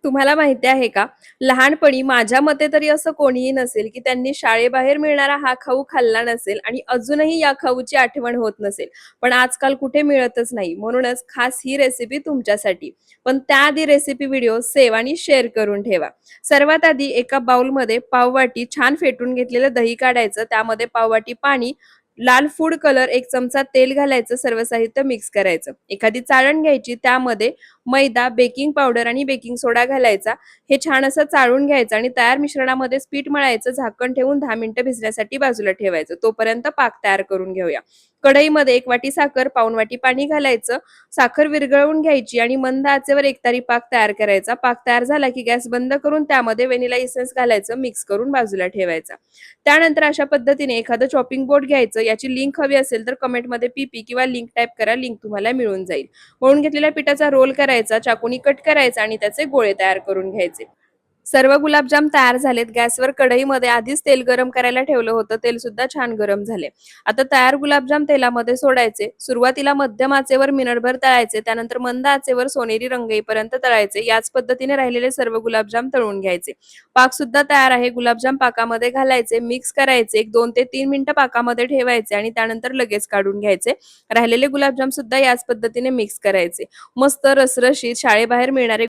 तुम्हाला माहिती आहे का? लहानपणी माझ्या मते तरी असं कोणीही नसेल, की त्यांनी शाळेबाहेर मिळणारा हा खाऊ खाल्ला नसेल आणि अजूनही या खाऊची आठवण होत नसेल. पण आजकाल कुठे मिळतच नाही. म्हणूनच खास ही रेसिपी तुमच्यासाठी. पण त्याआधी रेसिपी व्हिडिओ सेव्ह आणि शेअर करून ठेवा. सर्वात आधी एका बाउलमध्ये पाववाटी छान फेटून घेतलेलं दही काढायचं. त्यामध्ये पाववाटी पाणी, लाल फूड कलर, 1 चमचा तेल घालायचं, सर्व साहित्य मिक्स करायचं. एखादी चाळण घ्यायची, त्यामध्ये मैदा, बेकिंग पावडर आणि बेकिंग सोडा घालायचा. हे छान असं चाळून घ्यायचं आणि तयार मिश्रणामध्ये पीठ मळायचं, झाकण ठेवून 10 मिनिटं भिजण्यासाठी बाजूला ठेवायचं. तोपर्यंत पाक तयार करून घेऊया. कढईमध्ये 1 वाटी साखर, पाऊण वाटी पाणी घालायचं. साखर विरघळवून घ्यायची आणि मंद आचेवर एकतारी पाक तयार करायचा. पाक तयार झाला की गॅस बंद करून त्यामध्ये व्हॅनिला इसेन्स घालायचं, मिक्स करून बाजूला ठेवायचा. त्यानंतर अशा पद्धतीने एखादं चॉपिंग बोर्ड घ्यायचं. याची लिंक हवी असेल तर कमेंटमध्ये पीपी किंवा लिंक टाइप करा. लिंक तुम्हाला मिळून जाईल. मळून घेतलेल्या पिठाचा रोल करायचा, चाकूनी कट करायचा आणि त्याचे गोळे तयार करून घ्यायचे. सर्व गुलाबजाम तयार झालेत. गॅसवर कढईमध्ये आधीच तेल गरम करायला ठेवलं होतं. तेल सुद्धा छान गरम झाले. आता तयार गुलाबजाम तेलामध्ये सोडायचे. सुरुवातीला मध्यम आचेवर मिनिटभर तळायचे. त्यानंतर मंद आचेवर सोनेरी रंग येईपर्यंत तळायचे. याच पद्धतीने राहिलेले सर्व गुलाबजाम तळून घ्यायचे. पाक सुद्धा तयार आहे. गुलाबजाम पाकामध्ये घालायचे, मिक्स करायचे. 1 2 ते 3 मिनिटं पाकामध्ये ठेवायचे आणि त्यानंतर लगेच काढून घ्यायचे. राहिलेले गुलाबजाम सुद्धा याच पद्धतीने मिक्स करायचे. मस्त रसरशीत शाळेबाहेर मिळणारे